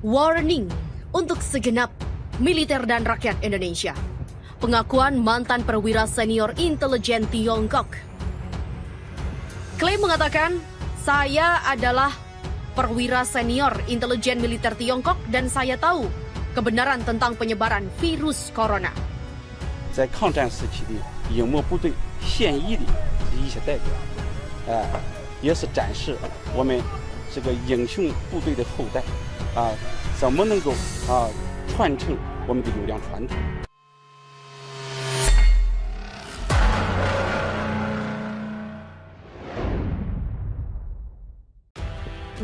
Warning untuk segenap militer dan rakyat Indonesia. Pengakuan mantan perwira senior intelijen Tiongkok. Klaim mengatakan, saya adalah perwira senior intelijen militer Tiongkok dan saya tahu kebenaran tentang penyebaran virus corona. 在抗战时期的影默部队现役的一些代表，也是展示我们这个英雄部队的后代，怎么能够传承我们的优良传统。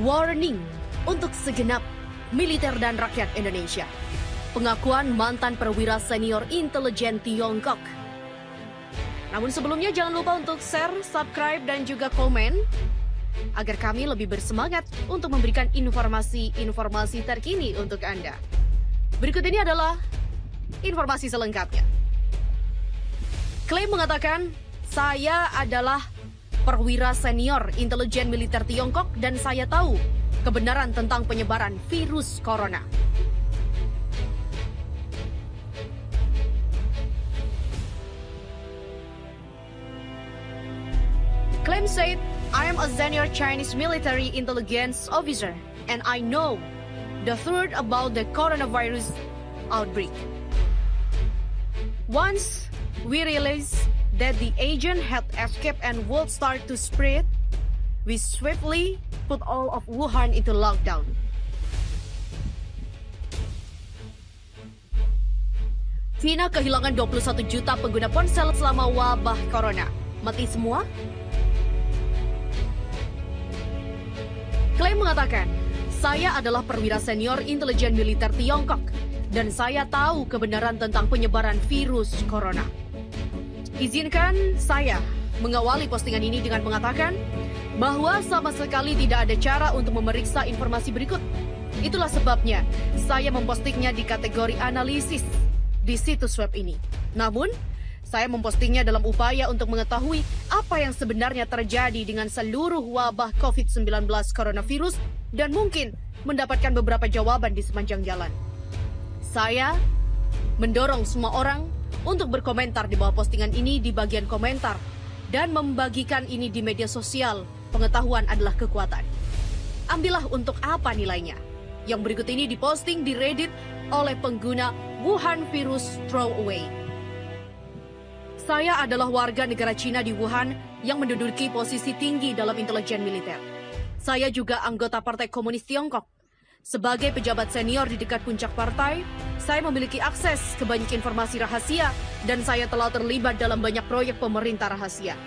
Warning untuk segenap militer dan rakyat Indonesia. Pengakuan mantan perwira senior intelijen Tiongkok. Namun sebelumnya jangan lupa untuk share, subscribe, dan juga komen agar kami lebih bersemangat untuk memberikan informasi-informasi terkini untuk Anda. Berikut ini adalah informasi selengkapnya. Klaim mengatakan, saya adalah perwira senior intelijen militer Tiongkok dan saya tahu kebenaran tentang penyebaran virus corona. Claim said, I am a senior Chinese military intelligence officer and I know the truth about the coronavirus outbreak. Once we realized that the agent had escaped and would start to spread, we swiftly put all of Wuhan into lockdown. China kehilangan 21 juta pengguna ponsel selama wabah corona. Mati semua? Klaim mengatakan, saya adalah perwira senior intelijen militer Tiongkok dan saya tahu kebenaran tentang penyebaran virus corona. Izinkan saya mengawali postingan ini dengan mengatakan bahwa sama sekali tidak ada cara untuk memeriksa informasi berikut. Itulah sebabnya saya mempostingnya di kategori analisis di situs web ini. Namun, saya mempostingnya dalam upaya untuk mengetahui apa yang sebenarnya terjadi dengan seluruh wabah COVID-19 coronavirus dan mungkin mendapatkan beberapa jawaban di sepanjang jalan. Saya mendorong semua orang untuk berkomentar di bawah postingan ini di bagian komentar dan membagikan ini di media sosial. Pengetahuan adalah kekuatan. Ambillah untuk apa nilainya. Yang berikut ini diposting di Reddit oleh pengguna Wuhan Virus Throwaway. Saya adalah warga negara Cina di Wuhan yang menduduki posisi tinggi dalam intelijen militer. Saya juga anggota Partai Komunis Tiongkok. Sebagai pejabat senior di dekat puncak partai, saya memiliki akses ke banyak informasi rahasia dan saya telah terlibat dalam banyak proyek pemerintah rahasia.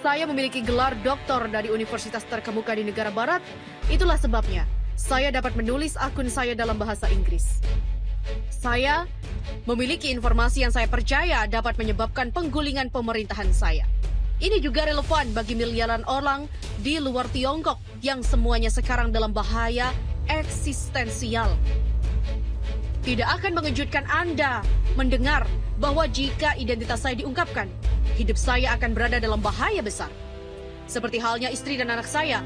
Saya memiliki gelar doktor dari universitas terkemuka di negara barat. Itulah sebabnya saya dapat menulis akun saya dalam bahasa Inggris. Saya memiliki informasi yang saya percaya dapat menyebabkan penggulingan pemerintahan saya. Ini juga relevan bagi miliaran orang di luar Tiongkok yang semuanya sekarang dalam bahaya eksistensial. Tidak akan mengejutkan Anda mendengar bahwa jika identitas saya diungkapkan, hidup saya akan berada dalam bahaya besar. Seperti halnya istri dan anak saya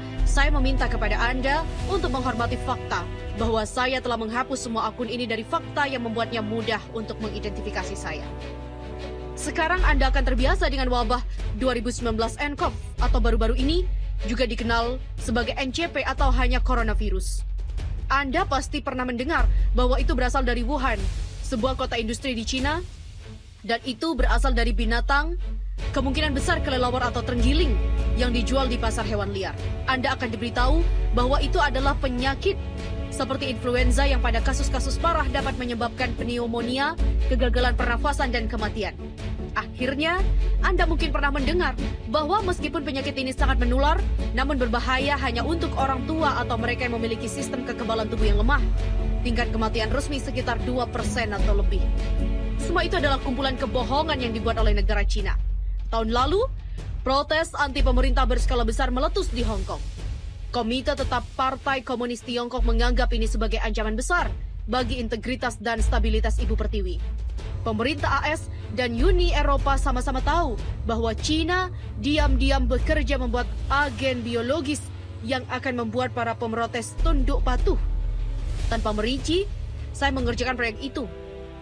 meminta kepada Anda untuk menghormati fakta bahwa saya telah menghapus semua akun ini dari fakta yang membuatnya mudah untuk mengidentifikasi saya. Sekarang Anda akan terbiasa dengan wabah 2019 nCoV atau baru-baru ini juga dikenal sebagai NCP atau hanya coronavirus. Anda pasti pernah mendengar bahwa itu berasal dari Wuhan, sebuah kota industri di Cina, dan itu berasal dari binatang, kemungkinan besar kelelawar atau terenggiling yang dijual di pasar hewan liar. Anda akan diberitahu bahwa itu adalah penyakit seperti influenza yang pada kasus-kasus parah dapat menyebabkan pneumonia, kegagalan pernafasan, dan kematian. Akhirnya, Anda mungkin pernah mendengar bahwa meskipun penyakit ini sangat menular, namun berbahaya hanya untuk orang tua atau mereka yang memiliki sistem kekebalan tubuh yang lemah. Tingkat kematian resmi sekitar 2% atau lebih. Semua itu adalah kumpulan kebohongan yang dibuat oleh negara Cina. Tahun lalu, protes anti pemerintah berskala besar meletus di Hong Kong. Komite Tetap Partai Komunis Tiongkok menganggap ini sebagai ancaman besar bagi integritas dan stabilitas Ibu Pertiwi. Pemerintah AS dan Uni Eropa sama-sama tahu bahwa Cina diam-diam bekerja membuat agen biologis yang akan membuat para pemrotes tunduk patuh. Tanpa merinci, saya mengerjakan proyek itu.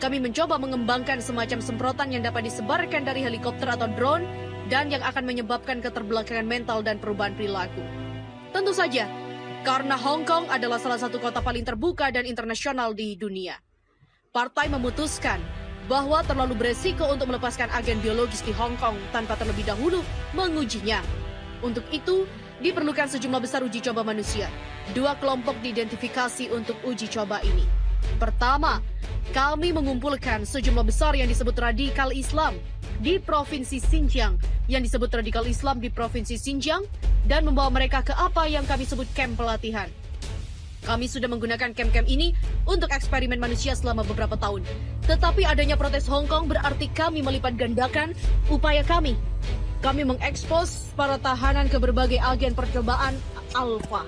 Kami mencoba mengembangkan semacam semprotan yang dapat disebarkan dari helikopter atau drone dan yang akan menyebabkan keterbelakangan mental dan perubahan perilaku. Tentu saja, karena Hong Kong adalah salah satu kota paling terbuka dan internasional di dunia. Partai memutuskan bahwa terlalu beresiko untuk melepaskan agen biologis di Hong Kong tanpa terlebih dahulu mengujinya. Untuk itu, diperlukan sejumlah besar uji coba manusia. 2 kelompok diidentifikasi untuk uji coba ini. Pertama, kami mengumpulkan sejumlah besar yang disebut radikal Islam di Provinsi Xinjiang, yang disebut radikal Islam di Provinsi Xinjiang, dan membawa mereka ke apa yang kami sebut camp pelatihan. Kami sudah menggunakan camp-camp ini untuk eksperimen manusia selama beberapa tahun. Tetapi adanya protes Hong Kong berarti kami melipat gandakan upaya kami. Kami mengekspos para tahanan ke berbagai agen percobaan alfa.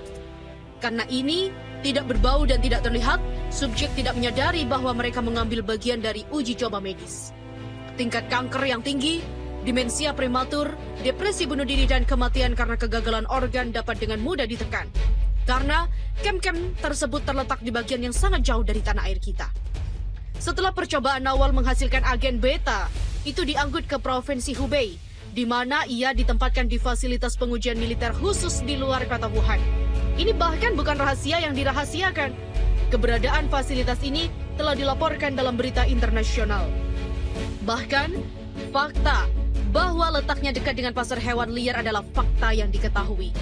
Karena ini tidak berbau dan tidak terlihat, subjek tidak menyadari bahwa mereka mengambil bagian dari uji coba medis. Tingkat kanker yang tinggi, demensia prematur, depresi bunuh diri dan kematian karena kegagalan organ dapat dengan mudah ditekan. Karena camp-camp tersebut terletak di bagian yang sangat jauh dari tanah air kita. Setelah percobaan awal menghasilkan agen beta, itu diangkut ke Provinsi Hubei, di mana ia ditempatkan di fasilitas pengujian militer khusus di luar kota Wuhan. Ini bahkan bukan rahasia yang dirahasiakan. Keberadaan fasilitas ini telah dilaporkan dalam berita internasional. Bahkan, fakta bahwa letaknya dekat dengan pasar hewan liar adalah fakta yang diketahui.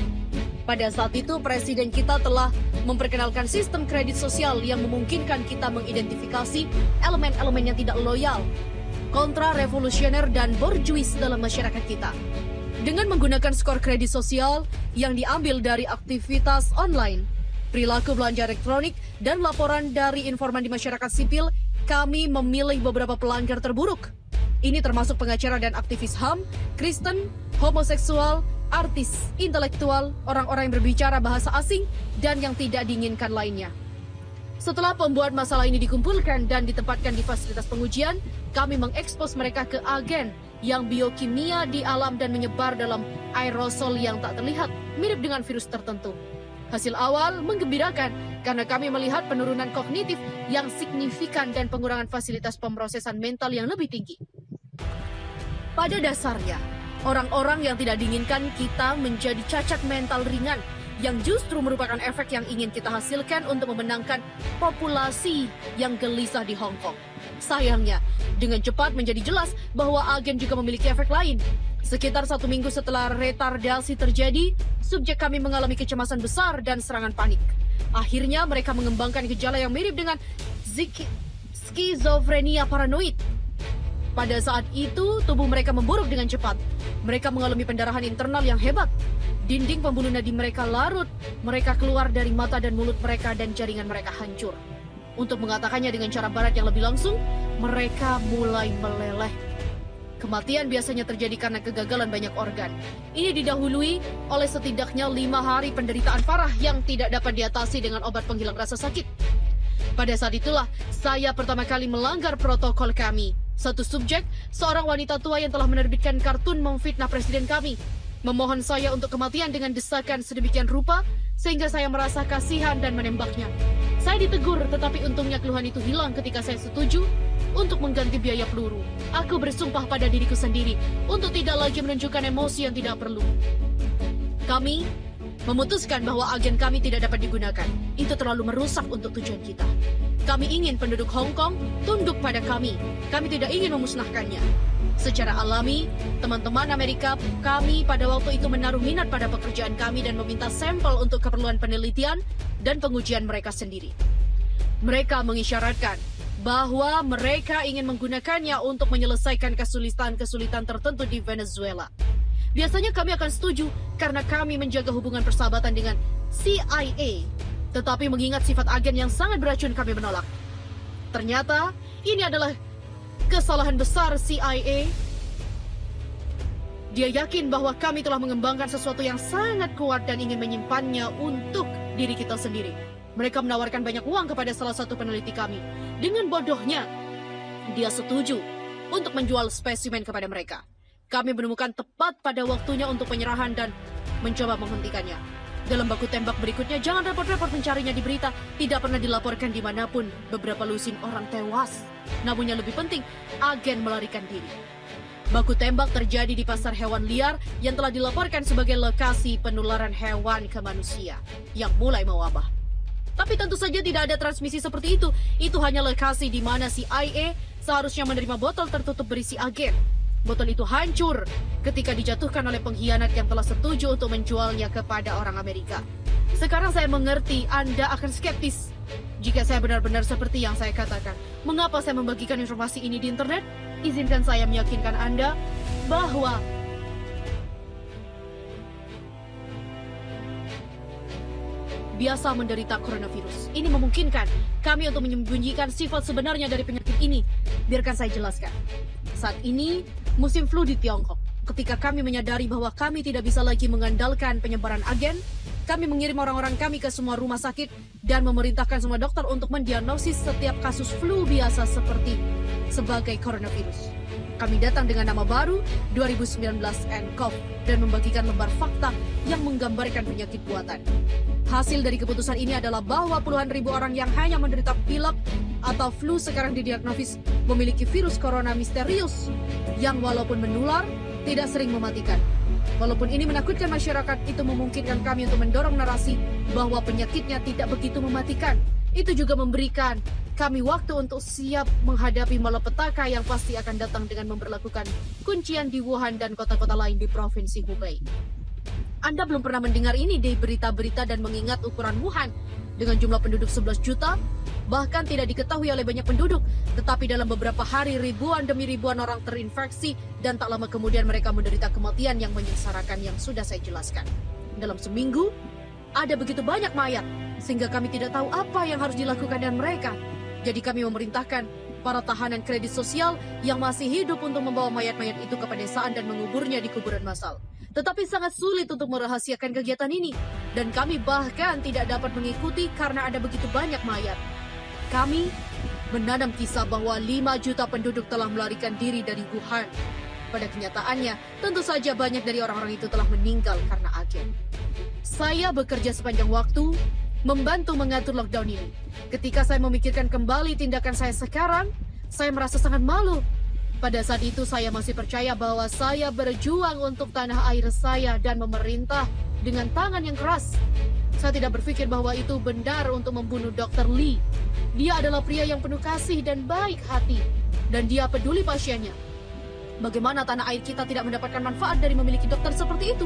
Pada saat itu, presiden kita telah memperkenalkan sistem kredit sosial yang memungkinkan kita mengidentifikasi elemen-elemen yang tidak loyal, kontra-revolusioner dan borjuis dalam masyarakat kita. Dengan menggunakan skor kredit sosial yang diambil dari aktivitas online, perilaku belanja elektronik, dan laporan dari informan di masyarakat sipil, kami memilih beberapa pelanggar terburuk. Ini termasuk pengacara dan aktivis HAM, Kristen, homoseksual, artis, intelektual, orang-orang yang berbicara bahasa asing, dan yang tidak diinginkan lainnya. Setelah pembuat masalah ini dikumpulkan dan ditempatkan di fasilitas pengujian, kami mengekspos mereka ke agen yang biokimia di alam dan menyebar dalam aerosol yang tak terlihat, mirip dengan virus tertentu. Hasil awal menggembirakan karena kami melihat penurunan kognitif yang signifikan dan pengurangan fasilitas pemrosesan mental yang lebih tinggi. Pada dasarnya, orang-orang yang tidak diinginkan kita menjadi cacat mental ringan yang justru merupakan efek yang ingin kita hasilkan untuk memenangkan populasi yang gelisah di Hong Kong. Sayangnya, dengan cepat menjadi jelas bahwa agen juga memiliki efek lain. Sekitar 1 minggu setelah retardasi terjadi, subjek kami mengalami kecemasan besar dan serangan panik. Akhirnya mereka mengembangkan gejala yang mirip dengan skizofrenia paranoid. Pada saat itu, tubuh mereka memburuk dengan cepat. Mereka mengalami pendarahan internal yang hebat. Dinding pembuluh nadi mereka larut. Mereka keluar dari mata dan mulut mereka dan jaringan mereka hancur. Untuk mengatakannya dengan cara barat yang lebih langsung, mereka mulai meleleh. Kematian biasanya terjadi karena kegagalan banyak organ. Ini didahului oleh setidaknya 5 hari penderitaan parah yang tidak dapat diatasi dengan obat penghilang rasa sakit. Pada saat itulah, saya pertama kali melanggar protokol kami. Satu subjek, seorang wanita tua yang telah menerbitkan kartun memfitnah presiden kami, memohon saya untuk kematian dengan desakan sedemikian rupa, sehingga saya merasa kasihan dan menembaknya. Saya ditegur, tetapi untungnya keluhan itu hilang ketika saya setuju untuk mengganti biaya peluru. Aku bersumpah pada diriku sendiri untuk tidak lagi menunjukkan emosi yang tidak perlu. Kami memutuskan bahwa agen kami tidak dapat digunakan. Itu terlalu merusak untuk tujuan kita. Kami ingin penduduk Hong Kong tunduk pada kami. Kami tidak ingin memusnahkannya. Secara alami, teman-teman Amerika kami pada waktu itu menaruh minat pada pekerjaan kami dan meminta sampel untuk keperluan penelitian dan pengujian mereka sendiri. Mereka mengisyaratkan bahwa mereka ingin menggunakannya untuk menyelesaikan kesulitan-kesulitan tertentu di Venezuela. Biasanya kami akan setuju karena kami menjaga hubungan persahabatan dengan CIA. Tetapi mengingat sifat agen yang sangat beracun, kami menolak. Ternyata ini adalah kesalahan besar CIA. Dia yakin bahwa kami telah mengembangkan sesuatu yang sangat kuat dan ingin menyimpannya untuk diri kita sendiri. Mereka menawarkan banyak uang kepada salah satu peneliti kami. Dengan bodohnya, dia setuju untuk menjual spesimen kepada mereka. Kami menemukan tepat pada waktunya untuk penyerahan dan mencoba menghentikannya. Dalam baku tembak berikutnya, jangan repot-repot mencarinya di berita. Tidak pernah dilaporkan dimanapun. Beberapa lusin orang tewas. Namun yang lebih penting, agen melarikan diri. Baku tembak terjadi di pasar hewan liar yang telah dilaporkan sebagai lokasi penularan hewan ke manusia yang mulai mewabah. Tapi tentu saja tidak ada transmisi seperti itu. Itu hanya lokasi di mana CIA seharusnya menerima botol tertutup berisi agen. Botol itu hancur ketika dijatuhkan oleh pengkhianat yang telah setuju untuk menjualnya kepada orang Amerika. Sekarang saya mengerti Anda akan skeptis. Jika saya benar-benar seperti yang saya katakan, mengapa saya membagikan informasi ini di internet? Izinkan saya meyakinkan Anda bahwa biasa menderita coronavirus. Ini memungkinkan kami untuk menyembunyikan sifat sebenarnya dari penyakit ini. Biarkan saya jelaskan. Saat ini, musim flu di Tiongkok. Ketika kami menyadari bahwa kami tidak bisa lagi mengandalkan penyebaran agen, kami mengirim orang-orang kami ke semua rumah sakit dan memerintahkan semua dokter untuk mendiagnosis setiap kasus flu biasa sebagai coronavirus. Kami datang dengan nama baru 2019 nCoV dan membagikan lembar fakta yang menggambarkan penyakit buatan. Hasil dari keputusan ini adalah bahwa puluhan ribu orang yang hanya menderita pilek atau flu sekarang didiagnosis memiliki virus corona misterius yang walaupun menular, tidak sering mematikan. Walaupun ini menakutkan masyarakat, itu memungkinkan kami untuk mendorong narasi bahwa penyakitnya tidak begitu mematikan. Itu juga memberikan kami waktu untuk siap menghadapi malapetaka yang pasti akan datang dengan memberlakukan kuncian di Wuhan dan kota-kota lain di Provinsi Hubei. Anda belum pernah mendengar ini di berita-berita dan mengingat ukuran Wuhan dengan jumlah penduduk 11 juta, bahkan tidak diketahui oleh banyak penduduk. Tetapi dalam beberapa hari, ribuan demi ribuan orang terinfeksi dan tak lama kemudian mereka menderita kematian yang menyengsarakan yang sudah saya jelaskan. Dalam seminggu, ada begitu banyak mayat, sehingga kami tidak tahu apa yang harus dilakukan dengan mereka. Jadi kami memerintahkan para tahanan kredit sosial yang masih hidup untuk membawa mayat-mayat itu ke pedesaan dan menguburnya di kuburan massal. Tetapi sangat sulit untuk merahasiakan kegiatan ini. Dan kami bahkan tidak dapat mengikuti karena ada begitu banyak mayat. Kami menanam kisah bahwa 5 juta penduduk telah melarikan diri dari Wuhan. Pada kenyataannya, tentu saja banyak dari orang-orang itu telah meninggal karena agen. Saya bekerja sepanjang waktu, membantu mengatur lockdown ini. Ketika saya memikirkan kembali tindakan saya sekarang, saya merasa sangat malu. Pada saat itu saya masih percaya bahwa saya berjuang untuk tanah air saya dan memerintah dengan tangan yang keras. Saya tidak berpikir bahwa itu benar untuk membunuh Dr. Lee. Dia adalah pria yang penuh kasih dan baik hati. Dan dia peduli pasiennya. Bagaimana tanah air kita tidak mendapatkan manfaat dari memiliki dokter seperti itu?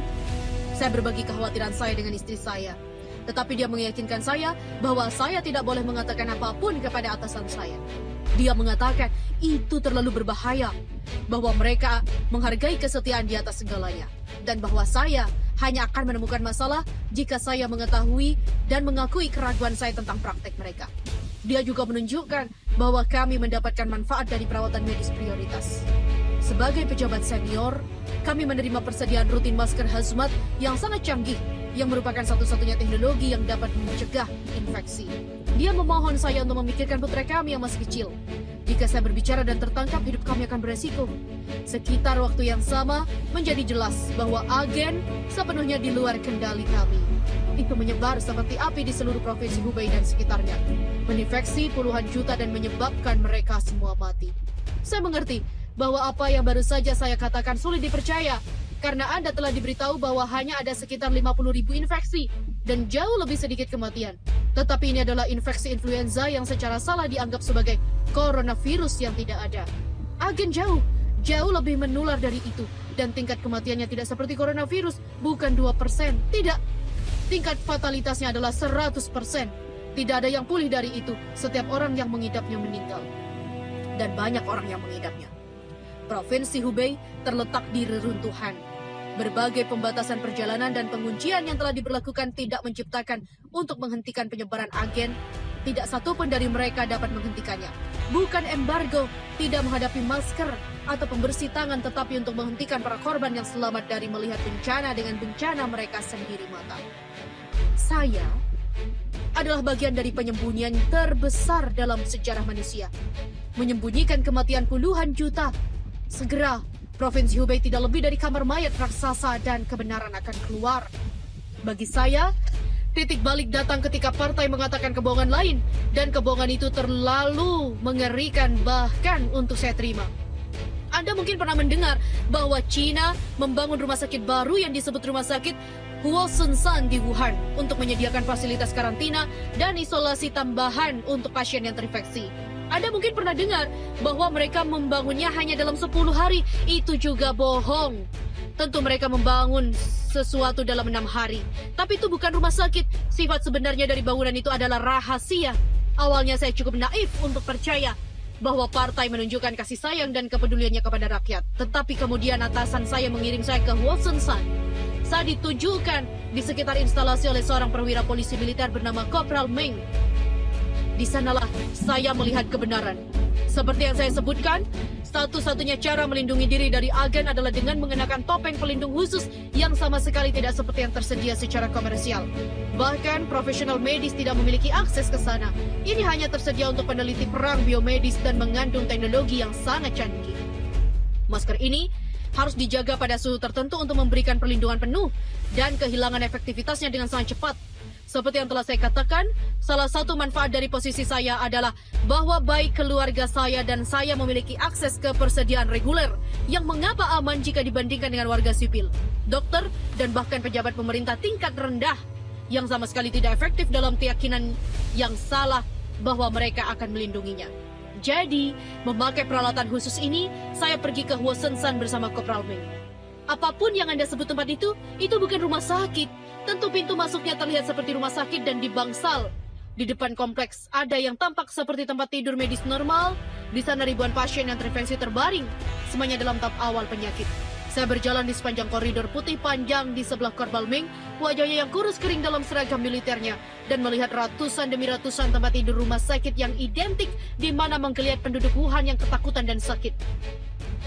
Saya berbagi kekhawatiran saya dengan istri saya. Tetapi dia meyakinkan saya bahwa saya tidak boleh mengatakan apapun kepada atasan saya. Dia mengatakan itu terlalu berbahaya, bahwa mereka menghargai kesetiaan di atas segalanya, dan bahwa saya hanya akan menemukan masalah jika saya mengetahui dan mengakui keraguan saya tentang praktek mereka. Dia juga menunjukkan bahwa kami mendapatkan manfaat dari perawatan medis prioritas. Sebagai pejabat senior, kami menerima persediaan rutin masker hazmat yang sangat canggih, yang merupakan satu-satunya teknologi yang dapat mencegah infeksi. Dia memohon saya untuk memikirkan putra kami yang masih kecil. Jika saya berbicara dan tertangkap, hidup kami akan beresiko. Sekitar waktu yang sama, menjadi jelas bahwa agen sepenuhnya di luar kendali kami. Itu menyebar seperti api di seluruh provinsi Hubei dan sekitarnya, menginfeksi puluhan juta dan menyebabkan mereka semua mati. Saya mengerti bahwa apa yang baru saja saya katakan sulit dipercaya, karena Anda telah diberitahu bahwa hanya ada sekitar 50.000 infeksi dan jauh lebih sedikit kematian. Tetapi ini adalah infeksi influenza yang secara salah dianggap sebagai coronavirus yang tidak ada. Agen jauh lebih menular dari itu. Dan tingkat kematiannya tidak seperti coronavirus, bukan 2%. Tidak. Tingkat fatalitasnya adalah 100%. Tidak ada yang pulih dari itu. Setiap orang yang mengidapnya meninggal. Dan banyak orang yang mengidapnya. Provinsi Hubei terletak di reruntuhan. Berbagai pembatasan perjalanan dan penguncian yang telah diberlakukan tidak menciptakan untuk menghentikan penyebaran agen. Tidak satu pun dari mereka dapat menghentikannya. Bukan embargo, tidak menghadapi masker atau pembersih tangan, tetapi untuk menghentikan para korban yang selamat dari melihat bencana dengan bencana mereka sendiri mata. Saya adalah bagian dari penyembunyian terbesar dalam sejarah manusia. Menyembunyikan kematian puluhan juta. Segera, Provinsi Hubei tidak lebih dari kamar mayat raksasa dan kebenaran akan keluar. Bagi saya, titik balik datang ketika partai mengatakan kebohongan lain, dan kebohongan itu terlalu mengerikan bahkan untuk saya terima. Anda mungkin pernah mendengar bahwa China membangun rumah sakit baru yang disebut Rumah Sakit Huosunsan di Wuhan untuk menyediakan fasilitas karantina dan isolasi tambahan untuk pasien yang terinfeksi. Anda mungkin pernah dengar bahwa mereka membangunnya hanya dalam 10 hari. Itu juga bohong. Tentu mereka membangun sesuatu dalam 6 hari. Tapi itu bukan rumah sakit. Sifat sebenarnya dari bangunan itu adalah rahasia. Awalnya saya cukup naif untuk percaya bahwa partai menunjukkan kasih sayang dan kepeduliannya kepada rakyat. Tetapi kemudian atasan saya mengirim saya ke Huosunsan. Saya ditujukan di sekitar instalasi oleh seorang perwira polisi militer bernama Kopral Meng. Di sanalah saya melihat kebenaran. Seperti yang saya sebutkan, satu-satunya cara melindungi diri dari agen adalah dengan mengenakan topeng pelindung khusus yang sama sekali tidak seperti yang tersedia secara komersial. Bahkan profesional medis tidak memiliki akses ke sana. Ini hanya tersedia untuk peneliti perang biomedis dan mengandung teknologi yang sangat canggih. Masker ini harus dijaga pada suhu tertentu untuk memberikan perlindungan penuh dan kehilangan efektivitasnya dengan sangat cepat. Seperti yang telah saya katakan, salah satu manfaat dari posisi saya adalah bahwa baik keluarga saya dan saya memiliki akses ke persediaan reguler yang mengapa aman jika dibandingkan dengan warga sipil, dokter, dan bahkan pejabat pemerintah tingkat rendah yang sama sekali tidak efektif dalam keyakinan yang salah bahwa mereka akan melindunginya. Jadi, memakai peralatan khusus ini, saya pergi ke Huosunsan bersama Kopral Meng. Apapun yang Anda sebut tempat itu bukan rumah sakit. Tentu pintu masuknya terlihat seperti rumah sakit dan di bangsal. Di depan kompleks ada yang tampak seperti tempat tidur medis normal. Di sana ribuan pasien yang terinfeksi terbaring, semuanya dalam tahap awal penyakit. Saya berjalan di sepanjang koridor putih panjang di sebelah Kopral Meng, wajahnya yang kurus kering dalam seragam militernya, dan melihat ratusan demi ratusan tempat tidur rumah sakit yang identik di mana menggeliat penduduk Wuhan yang ketakutan dan sakit.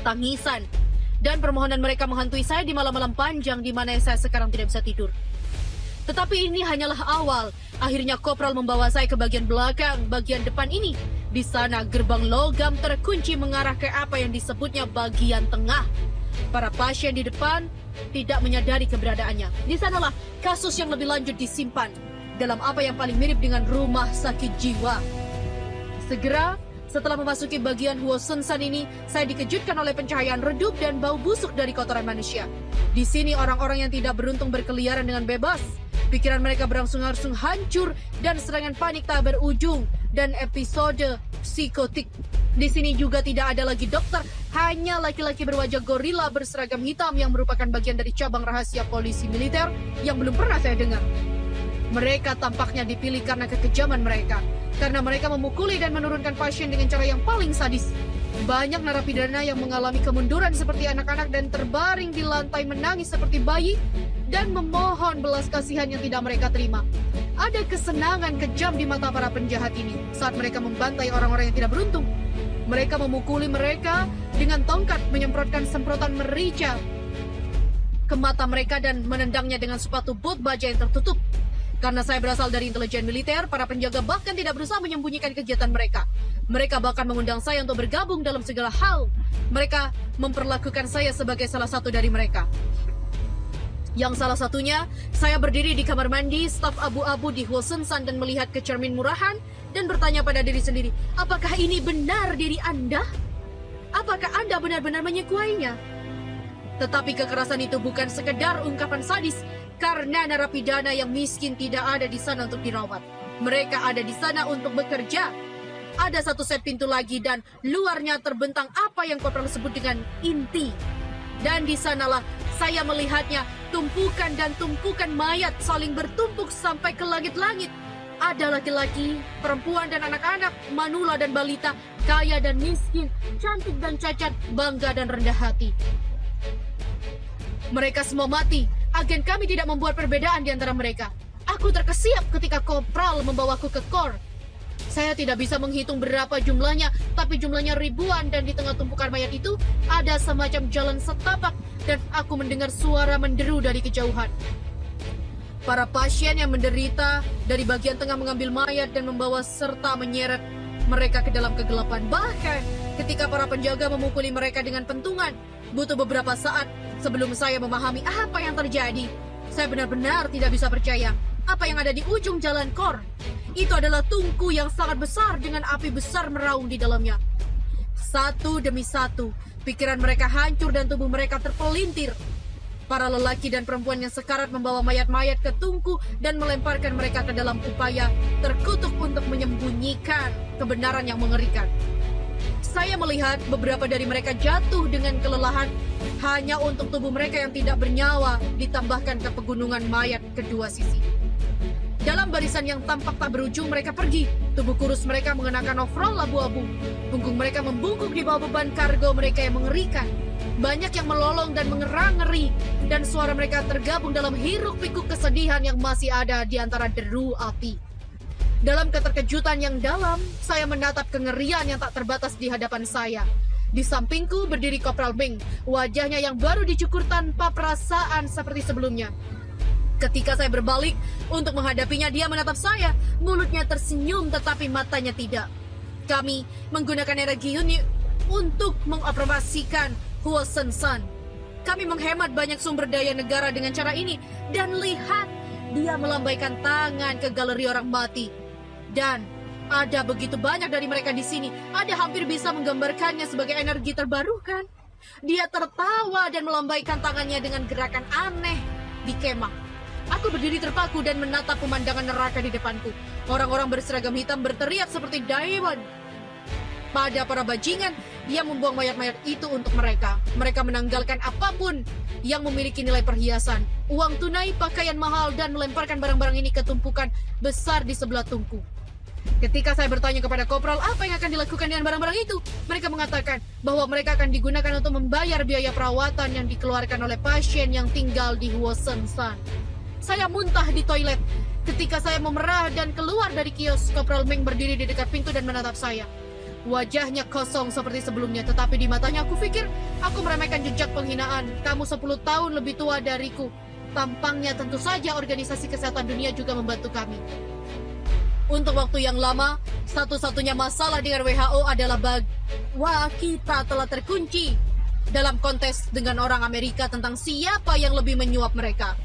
Tangisan dan permohonan mereka menghantui saya di malam-malam panjang di mana saya sekarang tidak bisa tidur. Tetapi ini hanyalah awal. Akhirnya Kopral membawa saya ke bagian belakang, bagian depan ini. Di sana gerbang logam terkunci mengarah ke apa yang disebutnya bagian tengah. Para pasien di depan tidak menyadari keberadaannya. Di sanalah kasus yang lebih lanjut disimpan dalam apa yang paling mirip dengan rumah sakit jiwa. Segera setelah memasuki bagian Huosunsan ini, saya dikejutkan oleh pencahayaan redup dan bau busuk dari kotoran manusia. Di sini orang-orang yang tidak beruntung berkeliaran dengan bebas. Pikiran mereka berangsung-angsung hancur dan serangan panik tak berujung dan episode psikotik. Di sini juga tidak ada lagi dokter, hanya laki-laki berwajah gorila berseragam hitam yang merupakan bagian dari cabang rahasia polisi militer yang belum pernah saya dengar. Mereka tampaknya dipilih karena kekejaman mereka, karena mereka memukuli dan menurunkan pasien dengan cara yang paling sadis. Banyak narapidana yang mengalami kemunduran seperti anak-anak dan terbaring di lantai menangis seperti bayi dan memohon belas kasihan yang tidak mereka terima. Ada kesenangan kejam di mata para penjahat ini saat mereka membantai orang-orang yang tidak beruntung. Mereka memukuli mereka dengan tongkat, menyemprotkan semprotan merica ke mata mereka dan menendangnya dengan sepatu bot baja yang tertutup. Karena saya berasal dari intelijen militer, para penjaga bahkan tidak berusaha menyembunyikan kegiatan mereka. Mereka bahkan mengundang saya untuk bergabung dalam segala hal. Mereka memperlakukan saya sebagai salah satu dari mereka. Yang salah satunya, saya berdiri di kamar mandi staf abu-abu di Huosunsan dan melihat ke cermin murahan dan bertanya pada diri sendiri, apakah ini benar diri Anda? Apakah Anda benar-benar menyukuinya? Tetapi kekerasan itu bukan sekedar ungkapan sadis, karena narapidana yang miskin tidak ada di sana untuk dirawat. Mereka ada di sana untuk bekerja. Ada satu set pintu lagi dan luarnya terbentang apa yang Kopral sebut dengan inti. Dan di sanalah saya melihatnya, tumpukan dan tumpukan mayat saling bertumpuk sampai ke langit-langit. Ada laki-laki, perempuan dan anak-anak, manula dan balita, kaya dan miskin, cantik dan cacat, bangga dan rendah hati. Mereka semua mati. Agen kami tidak membuat perbedaan di antara mereka. Aku terkesiap ketika Kopral membawaku ke KOR. Saya tidak bisa menghitung berapa jumlahnya, tapi jumlahnya ribuan dan di tengah tumpukan mayat itu ada semacam jalan setapak dan aku mendengar suara menderu dari kejauhan. Para pasien yang menderita dari bagian tengah mengambil mayat dan membawa serta menyeret mereka ke dalam kegelapan. Bahkan ketika para penjaga memukuli mereka dengan pentungan, butuh beberapa saat sebelum saya memahami apa yang terjadi. Saya benar-benar tidak bisa percaya apa yang ada di ujung jalan Kor. Itu adalah tungku yang sangat besar dengan api besar meraung di dalamnya. Satu demi satu, pikiran mereka hancur dan tubuh mereka terpelintir. Para lelaki dan perempuan yang sekarat membawa mayat-mayat ke tungku dan melemparkan mereka ke dalam upaya terkutuk untuk menyembunyikan kebenaran yang mengerikan. Saya melihat beberapa dari mereka jatuh dengan kelelahan hanya untuk tubuh mereka yang tidak bernyawa ditambahkan ke pegunungan mayat kedua sisi. Dalam barisan yang tampak tak berujung mereka pergi. Tubuh kurus mereka mengenakan overall abu-abu. Punggung mereka membungkuk di bawah beban kargo mereka yang mengerikan. Banyak yang melolong dan mengerang-ngeri, dan suara mereka tergabung dalam hiruk-pikuk kesedihan yang masih ada di antara deru api. Dalam keterkejutan yang dalam, saya menatap kengerian yang tak terbatas di hadapan saya. Di sampingku berdiri Kopral Ming, wajahnya yang baru dicukur tanpa perasaan seperti sebelumnya. Ketika saya berbalik untuk menghadapinya, dia menatap saya, mulutnya tersenyum tetapi matanya tidak. Kami menggunakan energi unik untuk mengoperasikan Huo Sen San. Kami menghemat banyak sumber daya negara dengan cara ini. Dan lihat, dia melambaikan tangan ke galeri orang mati. Dan ada begitu banyak dari mereka di sini. Ada hampir bisa menggambarkannya sebagai energi terbarukan. Dia tertawa dan melambaikan tangannya dengan gerakan aneh di kemah. Aku berdiri terpaku dan menatap pemandangan neraka di depanku. Orang-orang berseragam hitam berteriak seperti Daewon. Pada para bajingan, dia membuang mayat-mayat itu untuk mereka. Mereka menanggalkan apapun yang memiliki nilai perhiasan, uang tunai, pakaian mahal, dan melemparkan barang-barang ini ke tumpukan besar di sebelah tungku. Ketika saya bertanya kepada Kopral apa yang akan dilakukan dengan barang-barang itu, mereka mengatakan bahwa mereka akan digunakan untuk membayar biaya perawatan yang dikeluarkan oleh pasien yang tinggal di Huo Sen San. Saya muntah di toilet. Ketika saya memerah dan keluar dari kios, Kopral Ming berdiri di dekat pintu dan menatap saya. Wajahnya kosong seperti sebelumnya, tetapi di matanya aku pikir aku meremehkan jejak penghinaan. Kamu 10 tahun lebih tua dariku. Tampangnya tentu saja organisasi kesehatan dunia juga membantu kami. Untuk waktu yang lama, satu-satunya masalah dengan WHO adalah bahwa kita telah terkunci dalam kontes dengan orang Amerika tentang siapa yang lebih menyuap mereka.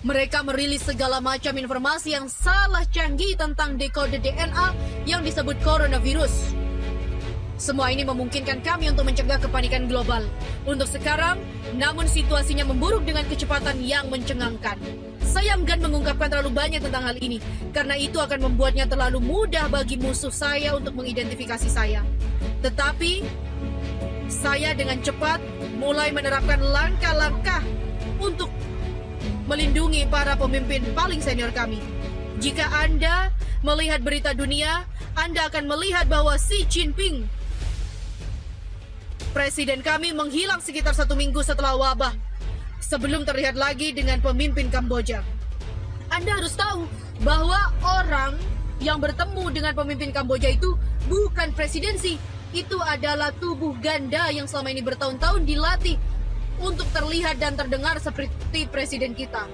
Mereka merilis segala macam informasi yang salah canggih tentang dekode DNA yang disebut coronavirus. Semua ini memungkinkan kami untuk mencegah kepanikan global. Untuk sekarang, namun situasinya memburuk dengan kecepatan yang mencengangkan. Saya enggan mengungkapkan terlalu banyak tentang hal ini, karena itu akan membuatnya terlalu mudah bagi musuh saya untuk mengidentifikasi saya. Tetapi, saya dengan cepat mulai menerapkan langkah-langkah untuk melindungi para pemimpin paling senior kami. Jika Anda melihat berita dunia, Anda akan melihat bahwa Xi Jinping, presiden kami, menghilang sekitar 1 minggu setelah wabah, sebelum terlihat lagi dengan pemimpin Kamboja. Anda harus tahu bahwa orang yang bertemu dengan pemimpin Kamboja itu bukan presidensi. Itu adalah tubuh ganda yang selama ini bertahun-tahun dilatih untuk terlihat dan terdengar seperti presiden kita.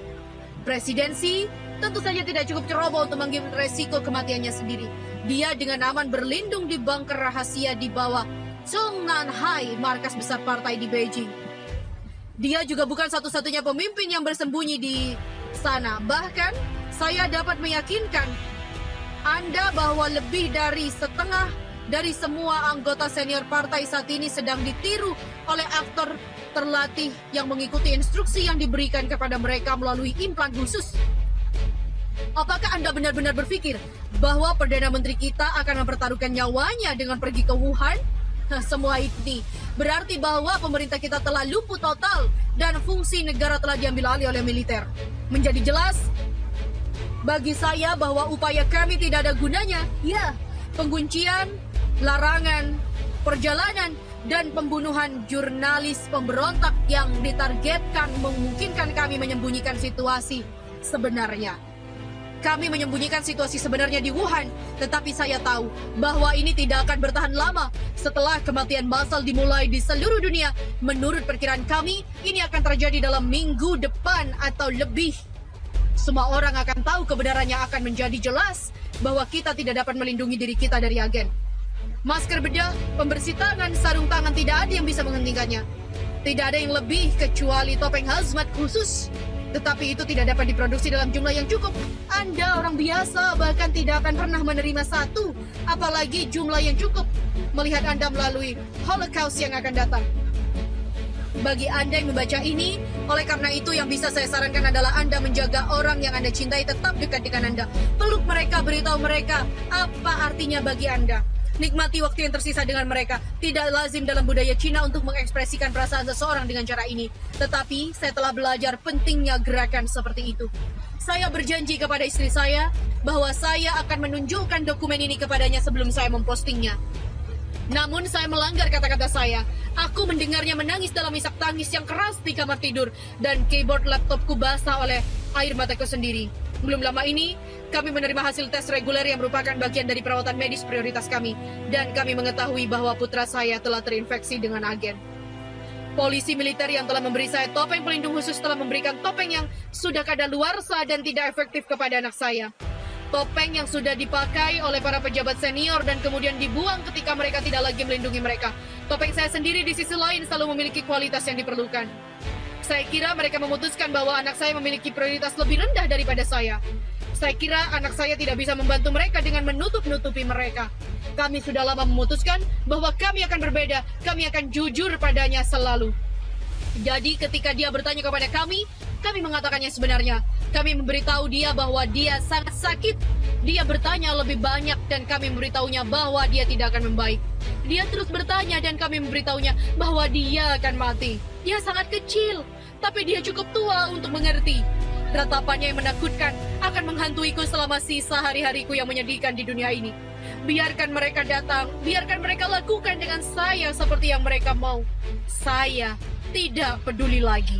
Presidensi tentu saja tidak cukup ceroboh untuk mengambil resiko kematiannya sendiri. Dia dengan aman berlindung di bunker rahasia di bawah Zhongnanhai, markas besar partai di Beijing. Dia juga bukan satu-satunya pemimpin yang bersembunyi di sana. Bahkan, saya dapat meyakinkan Anda bahwa lebih dari setengah dari semua anggota senior partai saat ini sedang ditiru oleh aktor terlatih yang mengikuti instruksi yang diberikan kepada mereka melalui implan khusus. Apakah Anda benar-benar berpikir bahwa Perdana Menteri kita akan mempertaruhkan nyawanya dengan pergi ke Wuhan? Semua ini berarti bahwa pemerintah kita telah lumpuh total dan fungsi negara telah diambil alih oleh militer. Menjadi jelas bagi saya bahwa upaya kami tidak ada gunanya. Ya, penguncian, larangan perjalanan, dan pembunuhan jurnalis pemberontak yang ditargetkan memungkinkan kami menyembunyikan situasi sebenarnya. Kami menyembunyikan situasi sebenarnya di Wuhan, tetapi saya tahu bahwa ini tidak akan bertahan lama. Setelah kematian massal dimulai di seluruh dunia, menurut perkiraan kami, ini akan terjadi dalam minggu depan atau lebih. Semua orang akan tahu kebenarannya akan menjadi jelas bahwa kita tidak dapat melindungi diri kita dari agen. Masker bedah, pembersih tangan, sarung tangan, tidak ada yang bisa menghentikannya. Tidak ada yang lebih kecuali topeng hazmat khusus Tetapi itu tidak dapat diproduksi dalam jumlah yang cukup. Anda orang biasa bahkan tidak akan pernah menerima satu, apalagi jumlah yang cukup, melihat Anda melalui Holocaust yang akan datang. Bagi Anda yang membaca ini, oleh karena itu yang bisa saya sarankan adalah Anda menjaga orang yang Anda cintai tetap dekat dengan Anda. Peluk mereka, beritahu mereka apa artinya bagi Anda. Nikmati waktu yang tersisa dengan mereka. Tidak lazim dalam budaya Cina untuk mengekspresikan perasaan seseorang dengan cara ini. Tetapi saya telah belajar pentingnya gerakan seperti itu. Saya berjanji kepada istri saya bahwa saya akan menunjukkan dokumen ini kepadanya sebelum saya mempostingnya. Namun saya melanggar kata-kata saya. Aku mendengarnya menangis dalam isak tangis yang keras di kamar tidur. Dan keyboard laptopku basah oleh air mataku sendiri. Belum lama ini, kami menerima hasil tes reguler yang merupakan bagian dari perawatan medis prioritas kami. Dan kami mengetahui bahwa putra saya telah terinfeksi dengan agen. Polisi militer yang telah memberi saya topeng pelindung khusus telah memberikan topeng yang sudah kadaluarsa dan tidak efektif kepada anak saya. Topeng yang sudah dipakai oleh para pejabat senior dan kemudian dibuang ketika mereka tidak lagi melindungi mereka. Topeng saya sendiri di sisi lain selalu memiliki kualitas yang diperlukan. Saya kira mereka memutuskan bahwa anak saya memiliki prioritas lebih rendah daripada saya. Saya kira anak saya tidak bisa membantu mereka dengan menutup-nutupi mereka. Kami sudah lama memutuskan bahwa kami akan berbeda, kami akan jujur padanya selalu. Jadi ketika dia bertanya kepada kami mengatakannya sebenarnya. Kami memberitahu dia bahwa dia sangat sakit. Dia bertanya lebih banyak dan kami memberitahunya bahwa dia tidak akan membaik. Dia terus bertanya dan kami memberitahunya bahwa dia akan mati. Dia sangat kecil, tapi dia cukup tua untuk mengerti. Ratapannya yang menakutkan akan menghantuiku selama sisa hari-hariku yang menyedihkan di dunia ini. Biarkan mereka datang, biarkan mereka lakukan dengan saya seperti yang mereka mau. Saya tidak peduli lagi.